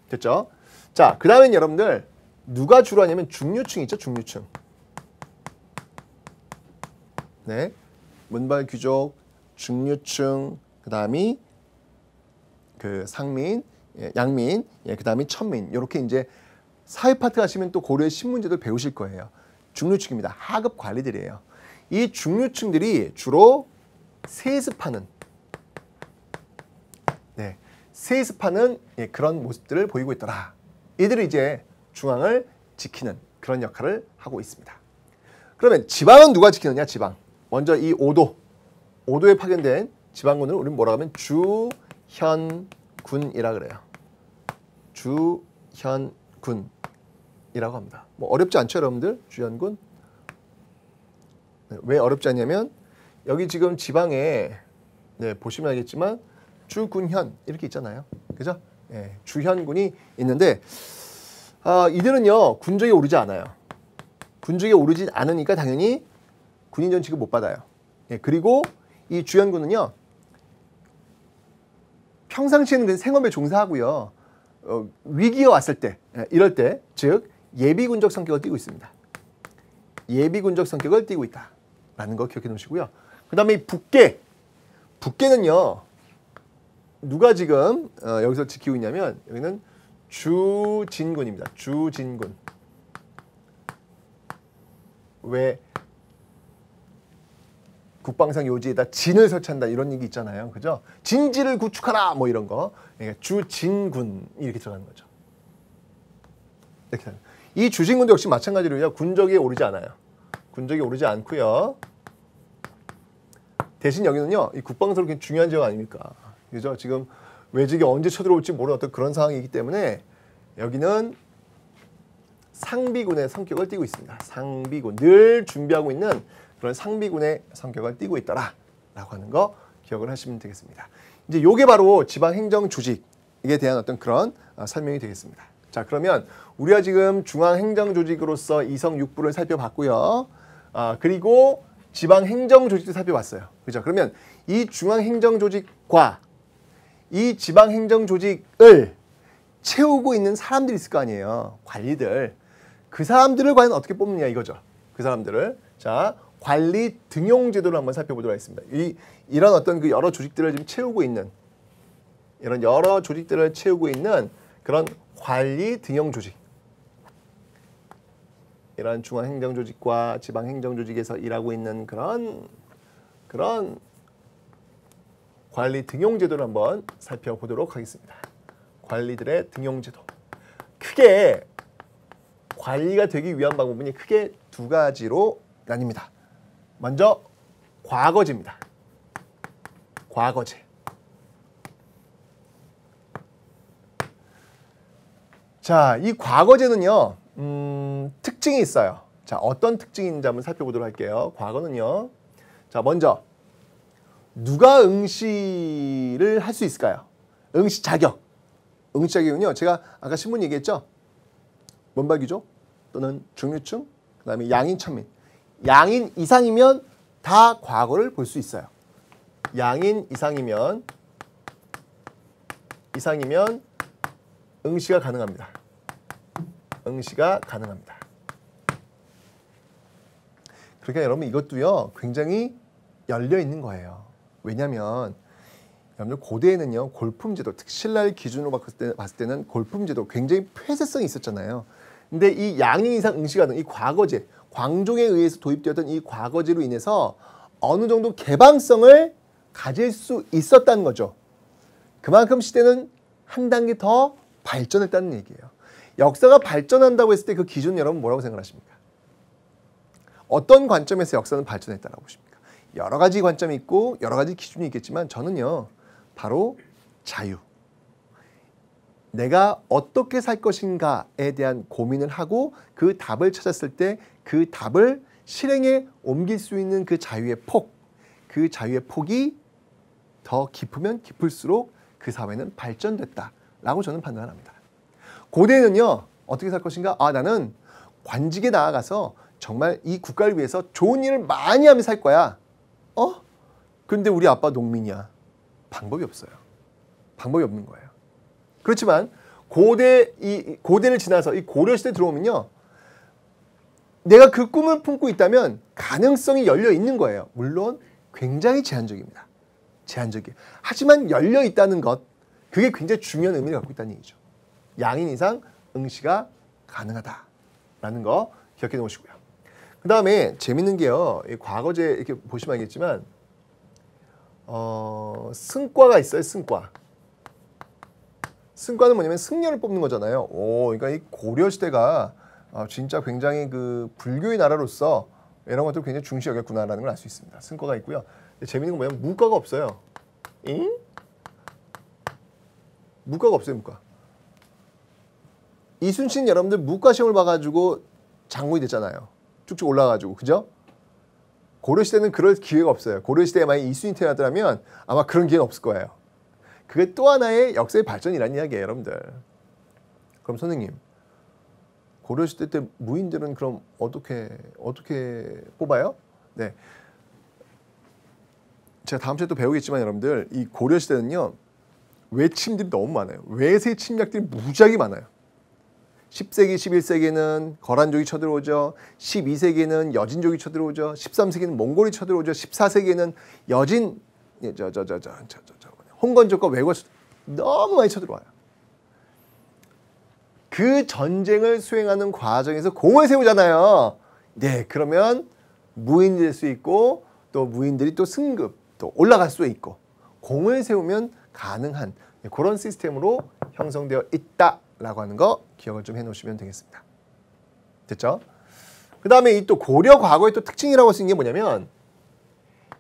됐죠? 자, 그 다음엔 여러분들 누가 주로 하냐면 중류층 있죠? 중류층. 네, 문발 귀족, 중류층, 그 다음이 그 상민, 양민, 그 다음이 천민. 이렇게 이제 사회 파트 하시면 또 고려의 신문제도를 배우실 거예요. 중류층입니다. 하급 관리들이에요. 이 중류층들이 주로 세습하는, 네, 세습하는 그런 모습들을 보이고 있더라. 이들이 이제 중앙을 지키는 그런 역할을 하고 있습니다. 그러면 지방은 누가 지키느냐? 지방. 먼저 이 오도에 파견된 지방군을 우리는 뭐라고 하면 주현군이라 그래요. 주현군이라고 합니다. 뭐 어렵지 않죠, 여러분들? 주현군. 네, 왜 어렵지 않냐면 여기 지금 지방에 보시면 알겠지만 주군현 이렇게 있잖아요. 그죠? 네, 주현군이 있는데 이들은요 군적에 오르지 않아요. 군적에 오르지 않으니까 당연히 군인전 지급 못 받아요. 그리고 이 주현군은요 평상시에는 생업에 종사하고요 위기가 왔을 때 이럴 때 즉 예비군적 성격을 띠고 있습니다. 예비군적 성격을 띠고 있다라는 거 기억해 놓으시고요. 그 다음에 이 북계는요 누가 지금 여기서 지키고 있냐면 여기는 주진군입니다. 주진군. 왜 국방상 요지에다 진을 설치한다 이런 얘기 있잖아요. 그죠? 진지를 구축하라 뭐 이런 거. 그러니까 주진군 이렇게 들어가는 거죠. 이렇게. 이 주진군도 역시 마찬가지로요. 군적에 오르지 않아요. 군적에 오르지 않고요. 대신 여기는요. 이 국방적으로 굉장히 중요한 지역 아닙니까? 그죠? 지금 외적이 언제 쳐들어올지 모르는 어떤 그런 상황이기 때문에 여기는 상비군의 성격을 띠고 있습니다. 상비군. 늘 준비하고 있는 그런 상비군의 성격을 띠고 있더라 라고 하는 거 기억을 하시면 되겠습니다. 이제 요게 바로 지방행정조직에 대한 어떤 그런 설명이 되겠습니다. 자, 그러면 우리가 지금 중앙행정조직으로서 이성육부를 살펴봤고요. 그리고 지방행정조직도 살펴봤어요. 그죠? 그러면 이 중앙행정조직과 이 지방행정조직을 채우고 있는 사람들이 있을 거 아니에요. 관리들. 그 사람들을 과연 어떻게 뽑느냐 이거죠. 그 사람들을. 자, 관리 등용제도를 한번 살펴보도록 하겠습니다. 이런 어떤 그 여러 조직들을 지금 채우고 있는 이런 여러 조직들을 채우고 있는 그런 관리 등용조직. 이런 중앙행정조직과 지방행정조직에서 일하고 있는 그런 관리 등용제도를 한번 살펴보도록 하겠습니다. 관리들의 등용제도. 크게 관리가 되기 위한 방법은 크게 두 가지로 나뉩니다. 먼저 과거제입니다. 과거제. 자, 이 과거제는요. 특징이 있어요. 자, 어떤 특징이 있는지 한번 살펴보도록 할게요. 과거는요. 자, 먼저 누가 응시를 할 수 있을까요? 응시 자격. 응시 자격은요. 제가 아까 신문 얘기했죠. 문발귀족 또는 중류층, 그 다음에 양인, 천민. 양인 이상이면 다 과거를 볼 수 있어요. 양인 이상이면 응시가 가능합니다. 응시가 가능합니다. 그러니까 여러분 이것도요. 굉장히 열려 있는 거예요. 왜냐하면 여러분들 고대에는요. 골품제도, 특히 신라를 기준으로 봤을 때는 골품제도 굉장히 폐쇄성이 있었잖아요. 근데 이 양인 이상 응시가 가능, 이 과거제, 광종에 의해서 도입되었던 이 과거제로 인해서 어느 정도 개방성을 가질 수 있었다는 거죠. 그만큼 시대는 한 단계 더 발전했다는 얘기예요. 역사가 발전한다고 했을 때 그 기준 여러분 뭐라고 생각하십니까? 어떤 관점에서 역사는 발전했다고 보십니까? 여러 가지 관점이 있고 여러 가지 기준이 있겠지만 저는요. 바로 자유. 내가 어떻게 살 것인가에 대한 고민을 하고 그 답을 찾았을 때 그 답을 실행에 옮길 수 있는 그 자유의 폭, 그 자유의 폭이 더 깊으면 깊을수록 그 사회는 발전됐다라고 저는 판단을 합니다. 고대에는요. 어떻게 살 것인가? 아, 나는 관직에 나아가서 정말 이 국가를 위해서 좋은 일을 많이 하며 살 거야. 근데 우리 아빠 농민이야. 방법이 없어요. 방법이 없는 거예요. 그렇지만 고대를 지나서 이 고려시대 들어오면요. 내가 그 꿈을 품고 있다면 가능성이 열려 있는 거예요. 물론 굉장히 제한적입니다. 제한적이에요. 하지만 열려 있다는 것, 그게 굉장히 중요한 의미를 갖고 있다는 얘기죠. 양인 이상 응시가 가능하다라는 거 기억해 놓으시고요. 그 다음에 재밌는 게요. 이 과거제 이렇게 보시면 알겠지만 승과가 있어요. 승과. 승과는 뭐냐면 승려를 뽑는 거잖아요. 그러니까 이 고려시대가 진짜 굉장히 그 불교의 나라로서 이런 것들 굉장히 중시 여겼구나라는 걸 알 수 있습니다. 승과가 있고요. 근데 재밌는 건 뭐냐면 무과가 없어요. 무과가 없어요. 무과. 이순신 여러분들 무과 시험을 봐가지고 장군이 됐잖아요. 쭉쭉 올라가가지고. 그죠? 고려시대는 그럴 기회가 없어요. 고려시대에 만약 이순신이 태어났더라면 아마 그런 기회는 없을 거예요. 그게 또 하나의 역사의 발전이라는 이야기예요. 여러분들. 그럼 선생님. 고려시대 때 무인들은 그럼 어떻게 뽑아요? 네. 제가 다음 주에 또 배우겠지만 여러분들 이 고려시대는요. 외침들이 너무 많아요. 외세 침략들이 무지하게 많아요. 10세기, 11세기는 거란족이 쳐들어오죠. 12세기는 여진족이 쳐들어오죠. 13세기는 몽골이 쳐들어오죠. 14세기는 여진, 홍건족과 왜구가 너무 많이 쳐들어와요. 그 전쟁을 수행하는 과정에서 공을 세우잖아요. 네, 그러면 무인이 될 수 있고 또 무인들이 또 승급, 또 올라갈 수 있고 공을 세우면 가능한 그런 시스템으로 형성되어 있다라고 하는 거 기억을 좀 해놓으시면 되겠습니다. 됐죠? 그 다음에 이 또 고려 과거의 또 특징이라고 쓰는 게 뭐냐면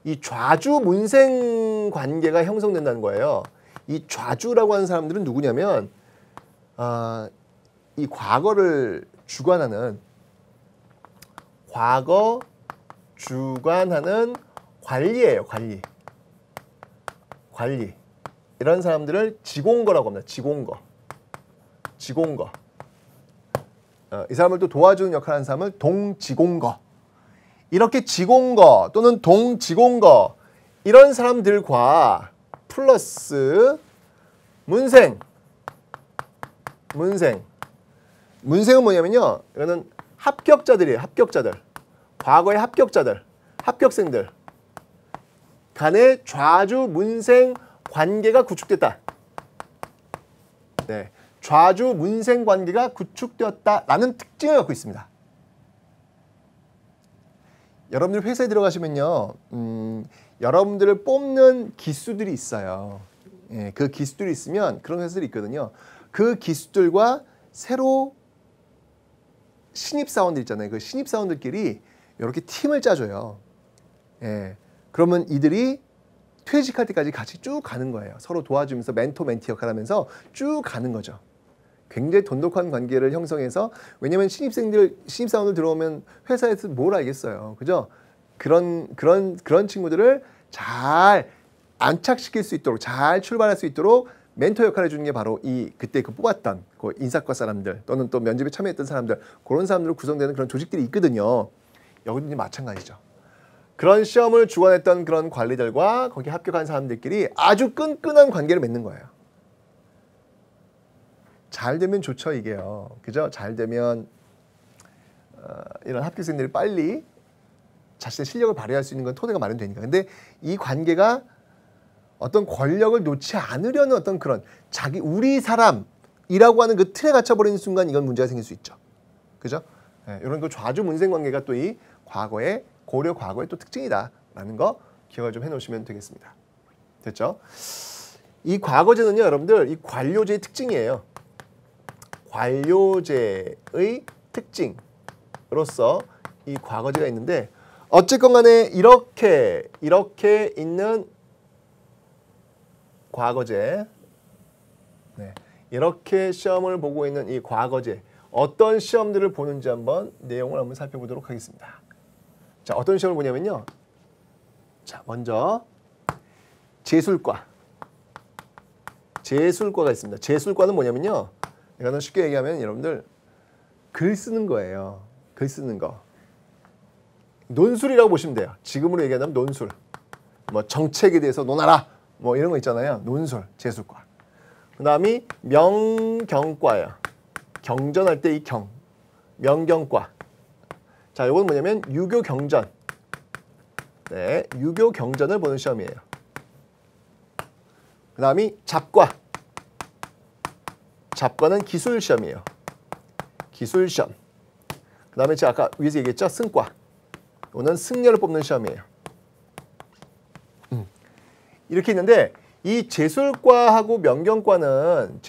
이 좌주 문생 관계가 형성된다는 거예요. 이 좌주라고 하는 사람들은 누구냐면 이 과거를 주관하는 관리예요. 관리. 이런 사람들을 지공거라고 합니다. 지공거. 이 사람을 또 도와주는 역할을 하는 사람을 동지공거. 이렇게 지공거 또는 동지공거 이런 사람들과 플러스 문생은 뭐냐면요. 이거는 합격자들이에요. 합격자들. 과거의 합격생들 간의 좌주 문생 관계가 구축됐다. 네, 좌주 문생 관계가 구축되었다라는 특징을 갖고 있습니다. 여러분들 회사에 들어가시면요, 여러분들을 뽑는 기수들이 있어요. 예, 그 기수들이 있으면 그런 회사들이 있거든요. 그 기수들과 새로 신입사원들 있잖아요. 그 신입사원들끼리 이렇게 팀을 짜줘요. 예, 그러면 이들이 퇴직할 때까지 같이 쭉 가는 거예요. 서로 도와주면서 멘토 멘티 역할을 하면서 쭉 가는 거죠. 굉장히 돈독한 관계를 형성해서, 왜냐면 신입사원들 들어오면 회사에서 뭘 알겠어요. 그죠? 그런 친구들을 잘 안착시킬 수 있도록, 잘 출발할 수 있도록 멘토 역할을 해주는 게 바로 그때 뽑았던 그 인사과 사람들 또는 또 면접에 참여했던 사람들, 그런 사람들로 구성되는 그런 조직들이 있거든요. 여기도 마찬가지죠. 그런 시험을 주관했던 그런 관리들과 거기 합격한 사람들끼리 아주 끈끈한 관계를 맺는 거예요. 잘 되면 좋죠, 이게요. 그죠? 잘 되면 이런 합격생들이 빨리 자신의 실력을 발휘할 수 있는 건 토대가 마련되니까. 근데 이 관계가 어떤 권력을 놓지 않으려는 어떤 그런 우리 사람이라고 하는 그 틀에 갇혀버리는 순간 이건 문제가 생길 수 있죠. 그죠? 네, 이런 그 좌주 문생 관계가 또 이 고려 과거의 또 특징이다라는 거 기억을 좀 해놓으시면 되겠습니다. 됐죠? 이 과거제는요, 여러분들 이 관료제의 특징이에요. 관료제의 특징으로서 이 과거제가 있는데, 어쨌건 간에 이렇게 있는 과거제, 네, 이렇게 시험을 보고 있는 이 과거제, 어떤 시험들을 보는지 한번 내용을 한번 살펴보도록 하겠습니다. 자, 어떤 시험을 보냐면요. 자, 먼저 제술과. 제술과가 있습니다. 제술과는 뭐냐면요. 이거는 쉽게 얘기하면 여러분들 글 쓰는 거예요. 글 쓰는 거. 논술이라고 보시면 돼요. 지금으로 얘기하면 논술. 뭐 정책에 대해서 논하라. 뭐 이런 거 있잖아요. 논술, 제술과. 그 다음이 명경과예요. 경전할 때 이 경. 명경과. 자, 이건 뭐냐면 유교 경전. 네, 유교 경전을 보는 시험이에요. 그 다음이 잡과. 잡과는 기술 시험이에요. 기술 시험. 그 다음에 제가 아까 위에서 얘기했죠? 승과. 이거는 승려를 뽑는 시험이에요. 이렇게 있는데 이 제술과하고 명경과는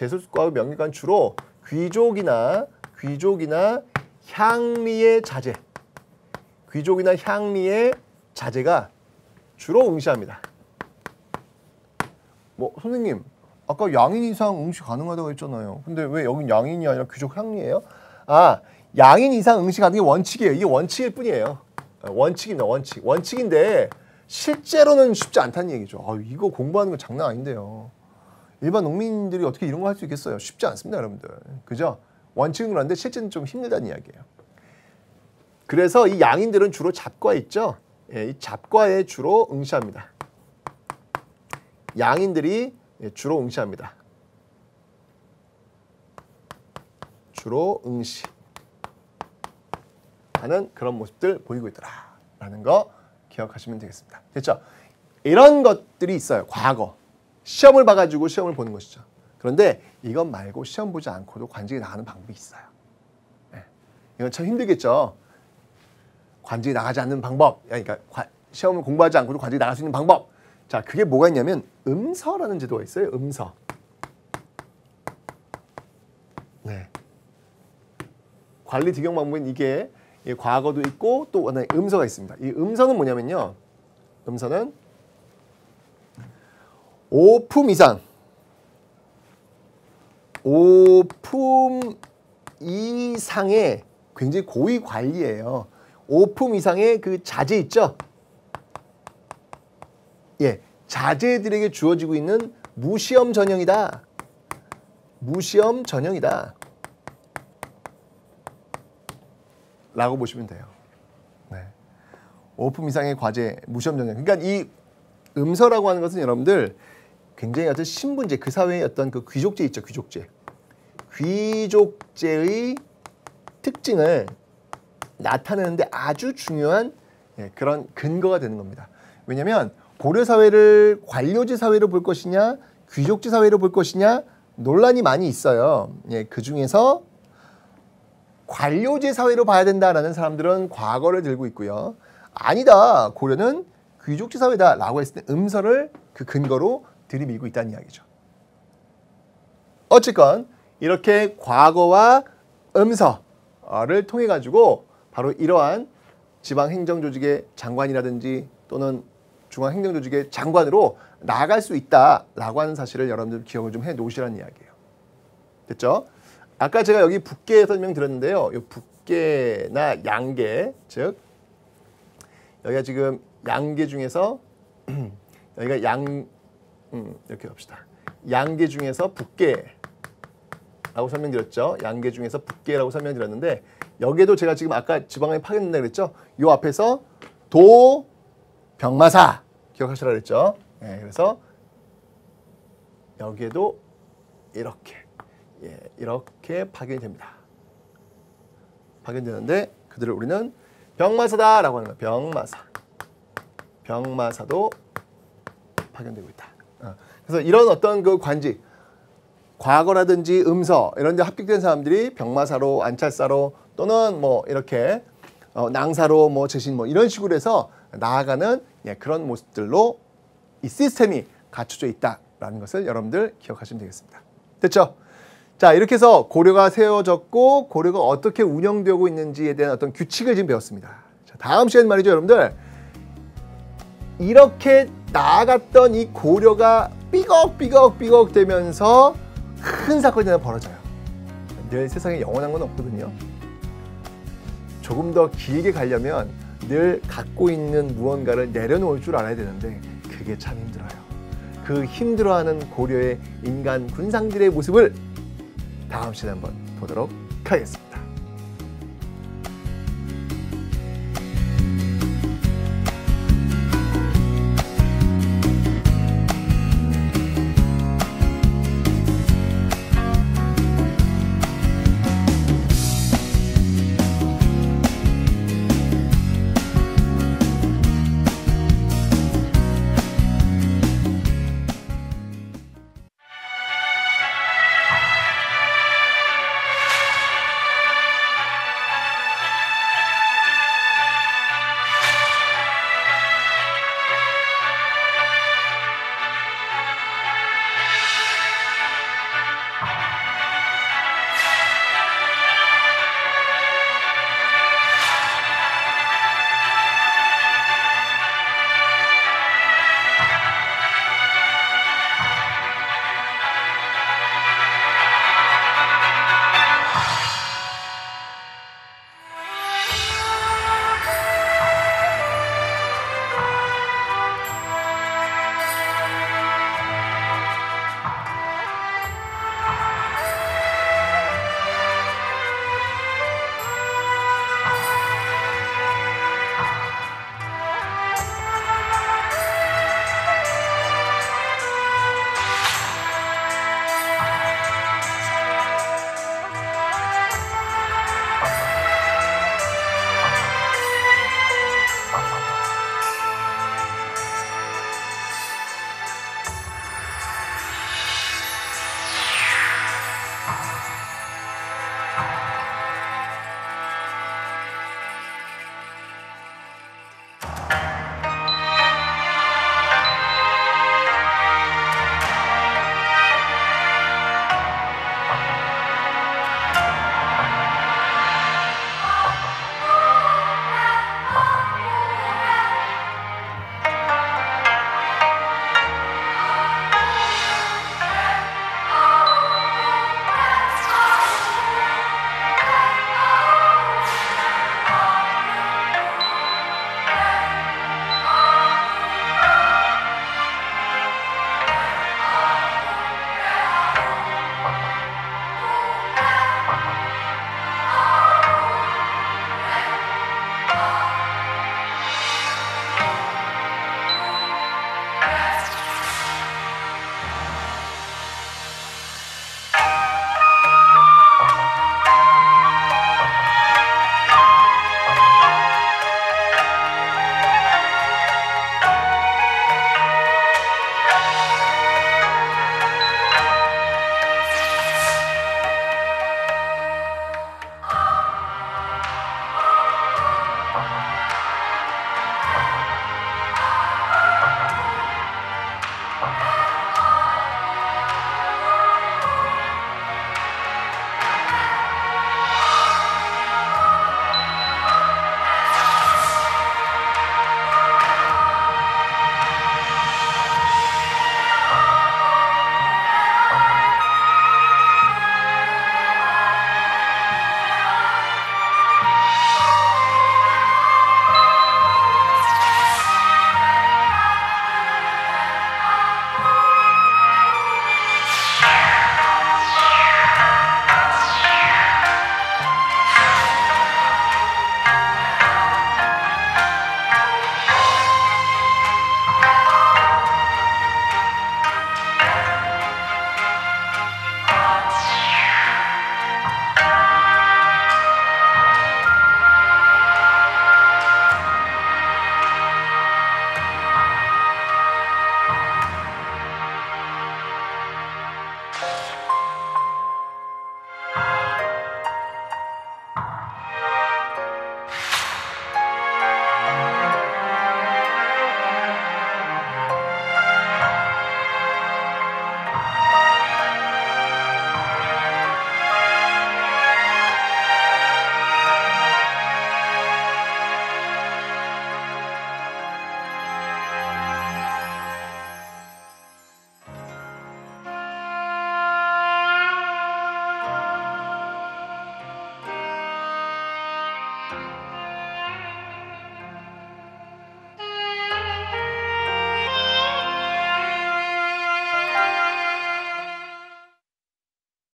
주로 귀족이나 향리의 자제. 귀족이나 향리의 자제가 주로 응시합니다. 뭐 선생님 아까 양인 이상 응시 가능하다고 했잖아요. 근데 왜 여긴 양인이 아니라 귀족 향리예요? 아, 양인 이상 응시 가는 게 원칙이에요. 이게 원칙일 뿐이에요. 원칙입니다. 원칙. 원칙인데 실제로는 쉽지 않다는 얘기죠. 아, 이거 공부하는 거 장난 아닌데요. 일반 농민들이 어떻게 이런 거 할 수 있겠어요? 쉽지 않습니다, 여러분들. 그죠? 원칙은 그런데 실제는 좀 힘들다는 이야기예요. 그래서 이 양인들은 주로 잡과에 있죠. 예, 이 잡과에 주로 응시합니다. 양인들이 주로 응시합니다. 주로 응시하는 그런 모습들 보이고 있더라라는 거 기억하시면 되겠습니다. 됐죠? 이런 것들이 있어요. 과거. 시험을 봐가지고 시험을 보는 것이죠. 그런데 이것 말고 시험 보지 않고도 관직에 나가는 방법이 있어요. 네. 이건 참 힘들겠죠. 관직에 나가지 않는 방법. 그러니까 시험을 공부하지 않고도 관직에 나갈 수 있는 방법. 자, 그게 뭐가 있냐면 음서라는 제도가 있어요. 음서. 네. 관리 득용 방법은 이게 과거도 있고 또 하나의 음서가 있습니다. 이 음서는 뭐냐면요. 음서는 5품 이상 5품 이상의 굉장히 고위 관리예요. 5품 이상의 그 자제 있죠? 예, 자제들에게 주어지고 있는 무시험 전형이다. 무시험 전형이다. 라고 보시면 돼요. 네. 5품 이상의 과제, 무시험 전형. 그러니까 이 음서라고 하는 것은 여러분들 굉장히 어떤 신분제, 그 사회의 어떤 그 귀족제 있죠, 귀족제. 귀족제의 특징을 나타내는데 아주 중요한 그런 근거가 되는 겁니다. 왜냐하면 고려 사회를 관료제 사회로 볼 것이냐, 귀족제 사회로 볼 것이냐 논란이 많이 있어요. 예, 그 중에서 관료제 사회로 봐야 된다라는 사람들은 과거를 들고 있고요. 아니다, 고려는 귀족제 사회다라고 했을 때 음서를 그 근거로 들이밀고 있다는 이야기죠. 어쨌건 이렇게 과거와 음서를 통해 가지고 바로 이러한 지방행정조직의 장관이라든지 또는 중앙행정조직의 장관으로 나아갈 수 있다라고 하는 사실을 여러분들 기억을 좀 해놓으시라는 이야기예요. 됐죠? 아까 제가 여기 북계 설명드렸는데요. 이 북계나 양계, 즉 여기가 지금 양계 중에서 여기가 이렇게 합시다. 양계 중에서 북계라고 설명드렸죠. 양계 중에서 북계라고 설명드렸는데 여기에도 제가 지금 아까 지방에 파견된다 그랬죠. 이 앞에서 도 병마사 기억하시라 그랬죠. 예, 그래서 여기에도 이렇게 파견이 됩니다. 파견되는데 그들을 우리는 병마사다라고 하는 거예요. 병마사. 병마사도 파견되고 있다. 그래서 이런 어떤 그 관직, 과거라든지 음서 이런 데 합격된 사람들이 병마사로, 안찰사로 또는 뭐 이렇게 낭사로, 뭐 제신 뭐 이런 식으로 해서 나아가는 그런 모습들로 이 시스템이 갖춰져 있다라는 것을 여러분들 기억하시면 되겠습니다. 됐죠? 자, 이렇게 해서 고려가 세워졌고 고려가 어떻게 운영되고 있는지에 대한 어떤 규칙을 지금 배웠습니다. 자, 다음 시간 말이죠, 여러분들. 이렇게 나아갔던 이 고려가 삐걱 되면서 큰 사건이 하나 벌어져요. 늘 세상에 영원한 건 없거든요. 조금 더 길게 가려면 늘 갖고 있는 무언가를 내려놓을 줄 알아야 되는데 그게 참 힘들어요. 그 힘들어하는 고려의 인간 군상들의 모습을 다음 시간에 한번 보도록 하겠습니다.